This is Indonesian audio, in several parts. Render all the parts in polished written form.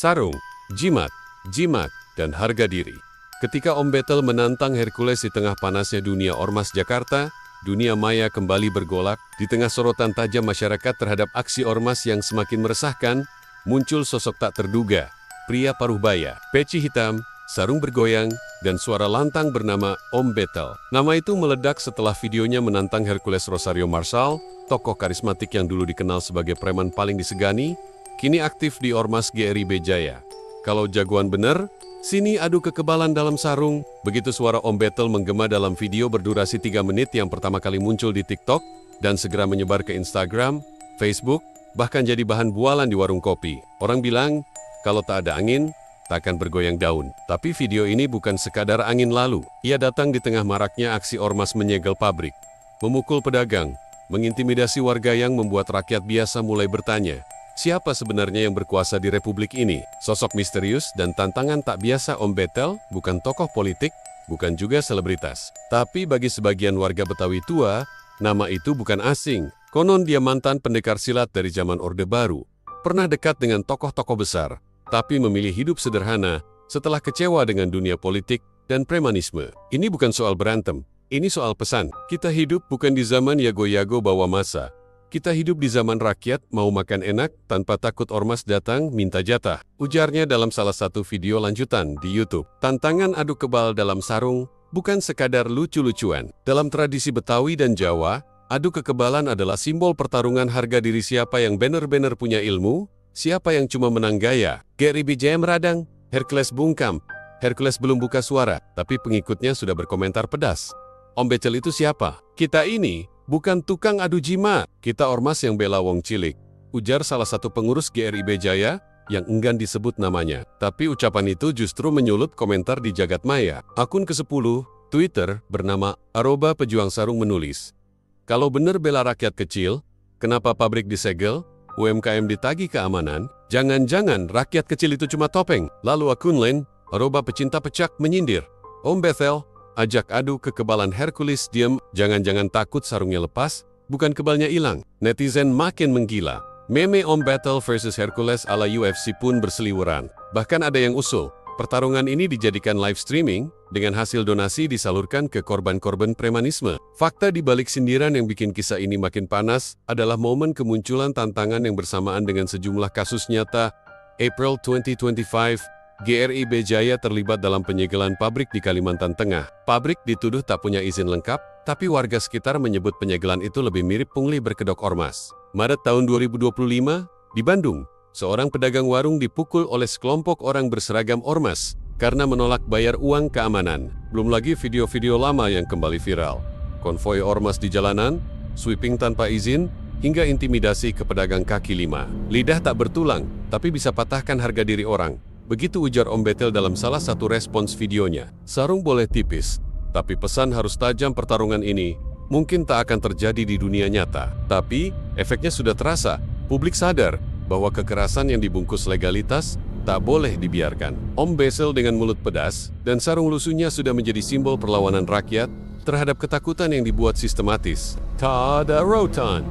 sarung, jimat, dan harga diri. Ketika Om Betel menantang Hercules di tengah panasnya dunia ormas Jakarta, dunia maya kembali bergolak. Di tengah sorotan tajam masyarakat terhadap aksi ormas yang semakin meresahkan, muncul sosok tak terduga, pria paruh baya, peci hitam, sarung bergoyang, dan suara lantang bernama Om Betel. Nama itu meledak setelah videonya menantang Hercules Rosario Marshall, tokoh karismatik yang dulu dikenal sebagai preman paling disegani, kini aktif di Ormas GRIB Jaya. Kalau jagoan bener, sini adu kekebalan dalam sarung. Begitu suara Om Betel menggema dalam video berdurasi 3 menit yang pertama kali muncul di TikTok dan segera menyebar ke Instagram, Facebook, bahkan jadi bahan bualan di warung kopi. Orang bilang, kalau tak ada angin, tak akan bergoyang daun. Tapi video ini bukan sekadar angin lalu. Ia datang di tengah maraknya aksi ormas menyegel pabrik, memukul pedagang, mengintimidasi warga yang membuat rakyat biasa mulai bertanya, siapa sebenarnya yang berkuasa di republik ini? Sosok misterius dan tantangan tak biasa Om Betel bukan tokoh politik, bukan juga selebritas. Tapi bagi sebagian warga Betawi tua, nama itu bukan asing. Konon dia mantan pendekar silat dari zaman Orde Baru. Pernah dekat dengan tokoh-tokoh besar, tapi memilih hidup sederhana setelah kecewa dengan dunia politik dan premanisme. Ini bukan soal berantem, ini soal pesan. Kita hidup bukan di zaman yago-yago bawa masa. Kita hidup di zaman rakyat mau makan enak tanpa takut ormas datang minta jatah. Ujarnya dalam salah satu video lanjutan di YouTube. Tantangan adu kebal dalam sarung bukan sekadar lucu-lucuan. Dalam tradisi Betawi dan Jawa, adu kekebalan adalah simbol pertarungan harga diri siapa yang benar-benar punya ilmu, siapa yang cuma menang gaya. GRIB Jaya meradang, Hercules bungkam. Hercules belum buka suara, tapi pengikutnya sudah berkomentar pedas. Om Betel itu siapa? Kita ini bukan tukang adu jimat, kita ormas yang bela wong cilik, ujar salah satu pengurus GRIB Jaya yang enggan disebut namanya. Tapi ucapan itu justru menyulut komentar di jagat maya. Akun ke-10, Twitter, bernama @pejuang_sarung menulis, kalau bener bela rakyat kecil, kenapa pabrik disegel, UMKM ditagih keamanan, jangan-jangan rakyat kecil itu cuma topeng. Lalu akun lain, @pecinta pecak menyindir, Om Betel, ajak adu kekebalan Hercules diem, jangan-jangan takut sarungnya lepas, bukan kebalnya hilang. Netizen makin menggila. Meme Om Betel versus Hercules ala UFC pun berseliweran. Bahkan ada yang usul, pertarungan ini dijadikan live streaming, dengan hasil donasi disalurkan ke korban-korban premanisme. Fakta di balik sindiran yang bikin kisah ini makin panas adalah momen kemunculan tantangan yang bersamaan dengan sejumlah kasus nyata. April 2025, GRIB Jaya terlibat dalam penyegelan pabrik di Kalimantan Tengah. Pabrik dituduh tak punya izin lengkap, tapi warga sekitar menyebut penyegelan itu lebih mirip pungli berkedok ormas. Maret tahun 2025, di Bandung, seorang pedagang warung dipukul oleh sekelompok orang berseragam ormas karena menolak bayar uang keamanan. Belum lagi video-video lama yang kembali viral. Konvoi ormas di jalanan, sweeping tanpa izin, hingga intimidasi ke pedagang kaki lima. Lidah tak bertulang, tapi bisa patahkan harga diri orang. Begitu ujar Om Betel dalam salah satu respons videonya. Sarung boleh tipis, tapi pesan harus tajam. Pertarungan ini mungkin tak akan terjadi di dunia nyata. Tapi, efeknya sudah terasa. Publik sadar bahwa kekerasan yang dibungkus legalitas tak boleh dibiarkan. Om Betel dengan mulut pedas dan sarung lusuhnya sudah menjadi simbol perlawanan rakyat terhadap ketakutan yang dibuat sistematis. Tak ada rotan,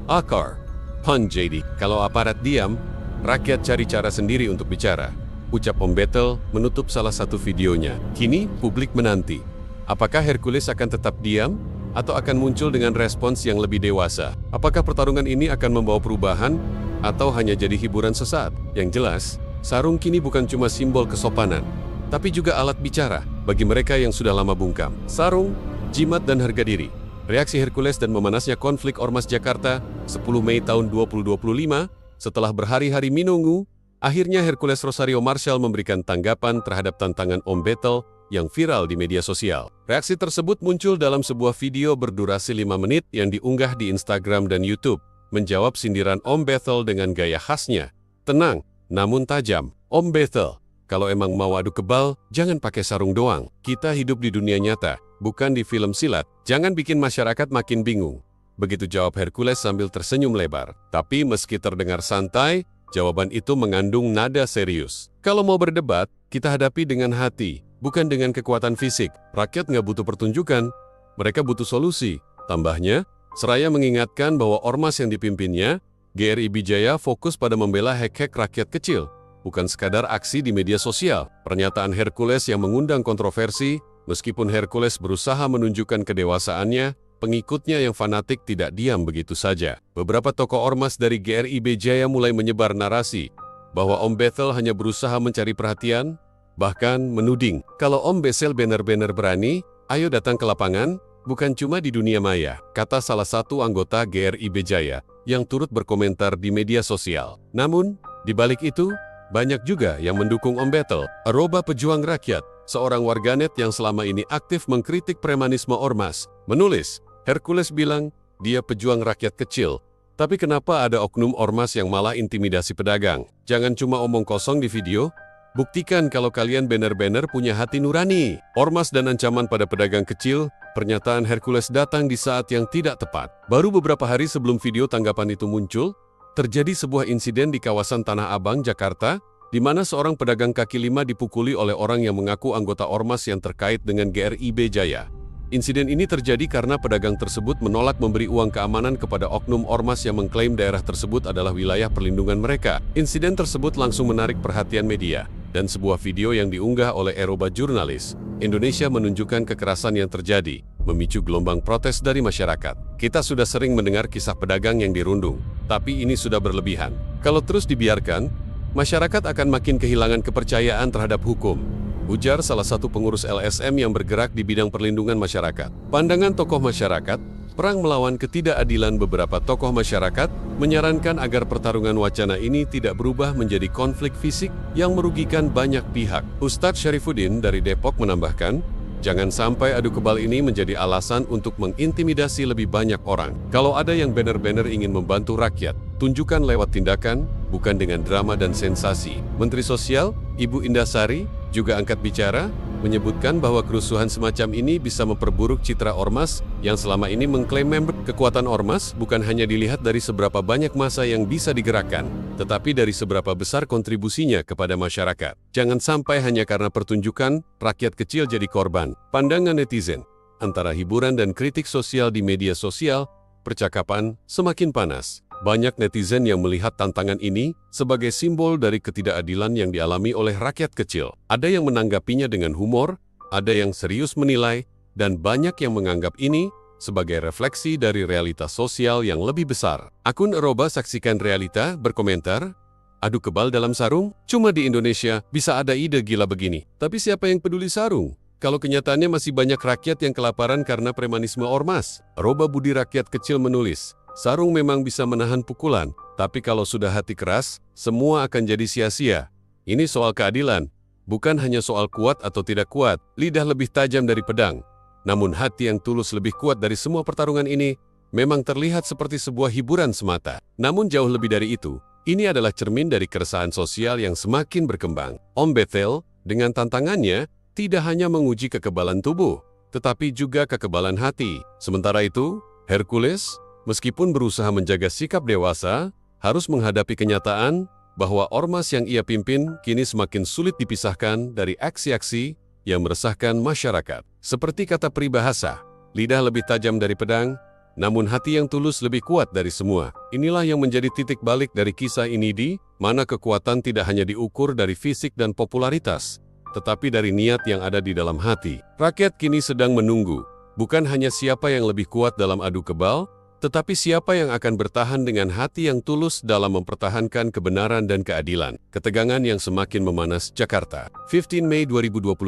akar, pun jadi. Kalau aparat diam, rakyat cari cara sendiri untuk bicara. Ucap Om Betel menutup salah satu videonya. Kini publik menanti, apakah Hercules akan tetap diam atau akan muncul dengan respons yang lebih dewasa? Apakah pertarungan ini akan membawa perubahan atau hanya jadi hiburan sesaat? Yang jelas, sarung kini bukan cuma simbol kesopanan, tapi juga alat bicara bagi mereka yang sudah lama bungkam. Sarung, jimat, dan harga diri. Reaksi Hercules dan memanasnya konflik Ormas Jakarta 10 Mei tahun 2025, setelah berhari-hari menunggu, akhirnya Hercules Rosario Marshall memberikan tanggapan terhadap tantangan Om Betel yang viral di media sosial. Reaksi tersebut muncul dalam sebuah video berdurasi 5 menit yang diunggah di Instagram dan YouTube, menjawab sindiran Om Betel dengan gaya khasnya. Tenang, namun tajam. Om Betel, kalau emang mau adu kebal, jangan pakai sarung doang. Kita hidup di dunia nyata, bukan di film silat. Jangan bikin masyarakat makin bingung. Begitu jawab Hercules sambil tersenyum lebar. Tapi meski terdengar santai, jawaban itu mengandung nada serius. Kalau mau berdebat, kita hadapi dengan hati, bukan dengan kekuatan fisik. Rakyat nggak butuh pertunjukan, mereka butuh solusi. Tambahnya, seraya mengingatkan bahwa ormas yang dipimpinnya, GRIB Jaya, fokus pada membela hek-hek rakyat kecil, bukan sekadar aksi di media sosial. Pernyataan Hercules yang mengundang kontroversi, meskipun Hercules berusaha menunjukkan kedewasaannya, pengikutnya yang fanatik tidak diam begitu saja. Beberapa tokoh ormas dari GRIB Jaya mulai menyebar narasi bahwa Om Bethel hanya berusaha mencari perhatian, bahkan menuding, kalau Om Bethel benar-benar berani, ayo datang ke lapangan, bukan cuma di dunia maya, kata salah satu anggota GRIB Jaya yang turut berkomentar di media sosial. Namun, di balik itu, banyak juga yang mendukung Om Bethel. Aroba Pejuang Rakyat, seorang warganet yang selama ini aktif mengkritik premanisme ormas, menulis, Hercules bilang, dia pejuang rakyat kecil. Tapi kenapa ada oknum ormas yang malah intimidasi pedagang? Jangan cuma omong kosong di video, buktikan kalau kalian benar-benar punya hati nurani. Ormas dan ancaman pada pedagang kecil, pernyataan Hercules datang di saat yang tidak tepat. Baru beberapa hari sebelum video tanggapan itu muncul, terjadi sebuah insiden di kawasan Tanah Abang, Jakarta, di mana seorang pedagang kaki lima dipukuli oleh orang yang mengaku anggota ormas yang terkait dengan GRIB Jaya. Insiden ini terjadi karena pedagang tersebut menolak memberi uang keamanan kepada oknum ormas yang mengklaim daerah tersebut adalah wilayah perlindungan mereka. Insiden tersebut langsung menarik perhatian media, dan sebuah video yang diunggah oleh Aroba Jurnalis Indonesia menunjukkan kekerasan yang terjadi, memicu gelombang protes dari masyarakat. Kita sudah sering mendengar kisah pedagang yang dirundung, tapi ini sudah berlebihan. Kalau terus dibiarkan, masyarakat akan makin kehilangan kepercayaan terhadap hukum, ujar salah satu pengurus LSM yang bergerak di bidang perlindungan masyarakat. Pandangan tokoh masyarakat, perang melawan ketidakadilan. Beberapa tokoh masyarakat menyarankan agar pertarungan wacana ini tidak berubah menjadi konflik fisik yang merugikan banyak pihak. Ustadz Syarifuddin dari Depok menambahkan, jangan sampai adu kebal ini menjadi alasan untuk mengintimidasi lebih banyak orang. Kalau ada yang benar-benar ingin membantu rakyat, tunjukkan lewat tindakan, bukan dengan drama dan sensasi. Menteri Sosial, Ibu Indasari, juga angkat bicara, menyebutkan bahwa kerusuhan semacam ini bisa memperburuk citra ormas yang selama ini mengklaim member. Kekuatan ormas bukan hanya dilihat dari seberapa banyak massa yang bisa digerakkan, tetapi dari seberapa besar kontribusinya kepada masyarakat. Jangan sampai hanya karena pertunjukan, rakyat kecil jadi korban. Pandangan netizen, antara hiburan dan kritik sosial di media sosial, percakapan semakin panas. Banyak netizen yang melihat tantangan ini sebagai simbol dari ketidakadilan yang dialami oleh rakyat kecil. Ada yang menanggapinya dengan humor, ada yang serius menilai, dan banyak yang menganggap ini sebagai refleksi dari realitas sosial yang lebih besar. Akun Aroba Saksikan Realita berkomentar, adu kebal dalam sarung? Cuma di Indonesia bisa ada ide gila begini. Tapi siapa yang peduli sarung? Kalau kenyataannya masih banyak rakyat yang kelaparan karena premanisme ormas. Aroba Budi Rakyat Kecil menulis, sarung memang bisa menahan pukulan, tapi kalau sudah hati keras, semua akan jadi sia-sia. Ini soal keadilan, bukan hanya soal kuat atau tidak kuat, lidah lebih tajam dari pedang. Namun hati yang tulus lebih kuat dari semua pertarungan ini, memang terlihat seperti sebuah hiburan semata. Namun jauh lebih dari itu, ini adalah cermin dari keresahan sosial yang semakin berkembang. Om Bethel, dengan tantangannya, tidak hanya menguji kekebalan tubuh, tetapi juga kekebalan hati. Sementara itu, Hercules, meskipun berusaha menjaga sikap dewasa, harus menghadapi kenyataan bahwa ormas yang ia pimpin kini semakin sulit dipisahkan dari aksi-aksi yang meresahkan masyarakat. Seperti kata peribahasa, lidah lebih tajam dari pedang, namun hati yang tulus lebih kuat dari semua. Inilah yang menjadi titik balik dari kisah ini, di mana kekuatan tidak hanya diukur dari fisik dan popularitas, tetapi dari niat yang ada di dalam hati. Rakyat kini sedang menunggu, bukan hanya siapa yang lebih kuat dalam adu kebal, tetapi siapa yang akan bertahan dengan hati yang tulus dalam mempertahankan kebenaran dan keadilan. Ketegangan yang semakin memanas. Jakarta, 15 Mei 2025.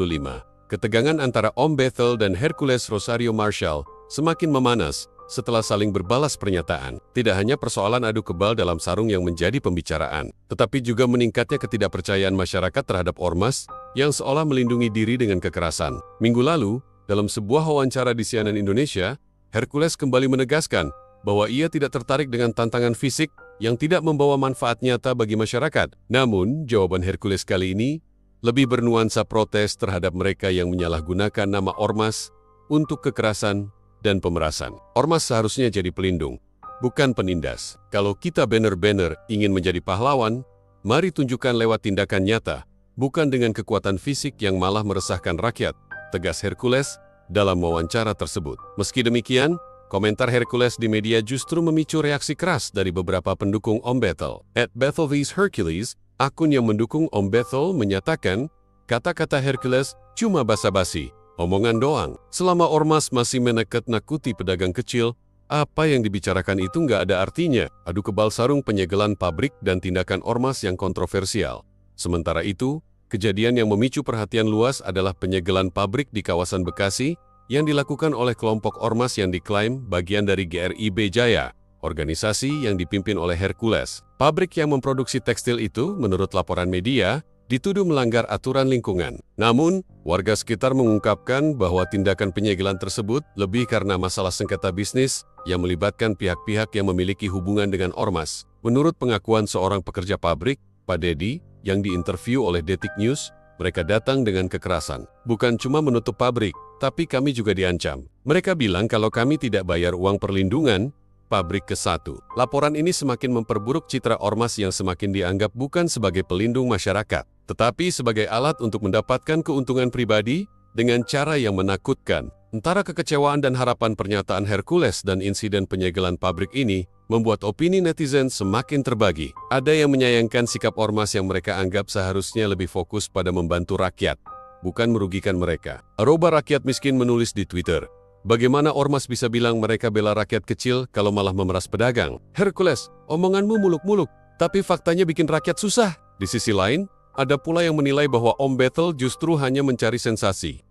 Ketegangan antara Om Bethel dan Hercules Rosario Marshall semakin memanas setelah saling berbalas pernyataan. Tidak hanya persoalan adu kebal dalam sarung yang menjadi pembicaraan, tetapi juga meningkatnya ketidakpercayaan masyarakat terhadap ormas yang seolah melindungi diri dengan kekerasan. Minggu lalu, dalam sebuah wawancara di CNN Indonesia, Hercules kembali menegaskan bahwa ia tidak tertarik dengan tantangan fisik yang tidak membawa manfaat nyata bagi masyarakat. Namun, jawaban Hercules kali ini lebih bernuansa protes terhadap mereka yang menyalahgunakan nama ormas untuk kekerasan dan pemerasan. Ormas seharusnya jadi pelindung, bukan penindas. Kalau kita benar-benar ingin menjadi pahlawan, mari tunjukkan lewat tindakan nyata, bukan dengan kekuatan fisik yang malah meresahkan rakyat, tegas Hercules dalam wawancara tersebut. Meski demikian, komentar Hercules di media justru memicu reaksi keras dari beberapa pendukung Om Bethel. @BethelVs Hercules Akun yang mendukung Om Bethel menyatakan, kata-kata Hercules cuma basa-basi, omongan doang. Selama ormas masih menakut-nakuti pedagang kecil, apa yang dibicarakan itu nggak ada artinya. Adu kebal sarung penyegelan pabrik dan tindakan ormas yang kontroversial. Sementara itu, kejadian yang memicu perhatian luas adalah penyegelan pabrik di kawasan Bekasi yang dilakukan oleh kelompok ormas yang diklaim bagian dari GRIB Jaya, organisasi yang dipimpin oleh Hercules. Pabrik yang memproduksi tekstil itu, menurut laporan media, dituduh melanggar aturan lingkungan. Namun, warga sekitar mengungkapkan bahwa tindakan penyegelan tersebut lebih karena masalah sengketa bisnis yang melibatkan pihak-pihak yang memiliki hubungan dengan ormas. Menurut pengakuan seorang pekerja pabrik, Pak Dedi, yang diinterview oleh Detik News, mereka datang dengan kekerasan. Bukan cuma menutup pabrik, tapi kami juga diancam. Mereka bilang kalau kami tidak bayar uang perlindungan, pabrik ke-1. Laporan ini semakin memperburuk citra ormas yang semakin dianggap bukan sebagai pelindung masyarakat, tetapi sebagai alat untuk mendapatkan keuntungan pribadi dengan cara yang menakutkan. Antara kekecewaan dan harapan pernyataan Hercules dan insiden penyegelan pabrik ini membuat opini netizen semakin terbagi. Ada yang menyayangkan sikap ormas yang mereka anggap seharusnya lebih fokus pada membantu rakyat, bukan merugikan mereka. Rakyat miskin menulis di Twitter, bagaimana ormas bisa bilang mereka bela rakyat kecil kalau malah memeras pedagang? Hercules, omonganmu muluk-muluk, tapi faktanya bikin rakyat susah. Di sisi lain, ada pula yang menilai bahwa Om Bethel justru hanya mencari sensasi.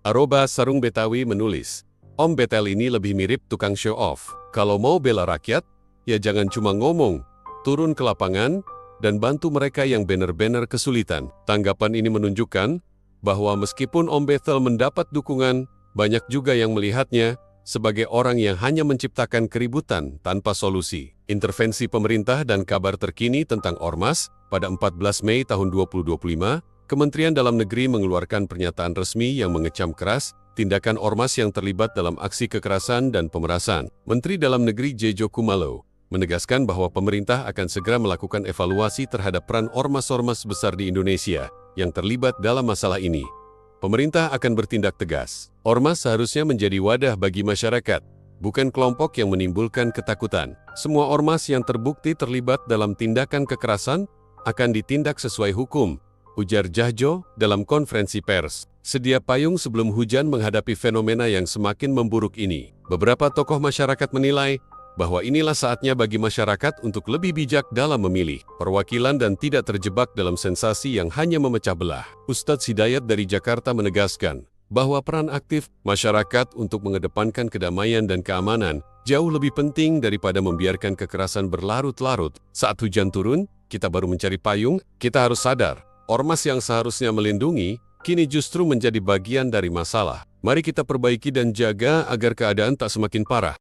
@sarung Betawi menulis, Om Bethel ini lebih mirip tukang show off. Kalau mau bela rakyat, ya jangan cuma ngomong, turun ke lapangan, dan bantu mereka yang benar-benar kesulitan. Tanggapan ini menunjukkan bahwa meskipun Om Bethel mendapat dukungan, banyak juga yang melihatnya sebagai orang yang hanya menciptakan keributan tanpa solusi. Intervensi pemerintah dan kabar terkini tentang ormas, pada 14 Mei tahun 2025, Kementerian Dalam Negeri mengeluarkan pernyataan resmi yang mengecam keras tindakan ormas yang terlibat dalam aksi kekerasan dan pemerasan. Menteri Dalam Negeri Jejo Kumalo menegaskan bahwa pemerintah akan segera melakukan evaluasi terhadap peran ormas-ormas besar di Indonesia yang terlibat dalam masalah ini. Pemerintah akan bertindak tegas. Ormas seharusnya menjadi wadah bagi masyarakat, bukan kelompok yang menimbulkan ketakutan. Semua ormas yang terbukti terlibat dalam tindakan kekerasan akan ditindak sesuai hukum, ujar Jahjo dalam konferensi pers. Sedia payung sebelum hujan menghadapi fenomena yang semakin memburuk ini. Beberapa tokoh masyarakat menilai bahwa inilah saatnya bagi masyarakat untuk lebih bijak dalam memilih perwakilan dan tidak terjebak dalam sensasi yang hanya memecah belah. Ustadz Hidayat dari Jakarta menegaskan bahwa peran aktif masyarakat untuk mengedepankan kedamaian dan keamanan jauh lebih penting daripada membiarkan kekerasan berlarut-larut. Saat hujan turun, kita baru mencari payung. Kita harus sadar, ormas yang seharusnya melindungi, kini justru menjadi bagian dari masalah. Mari kita perbaiki dan jaga agar keadaan tak semakin parah.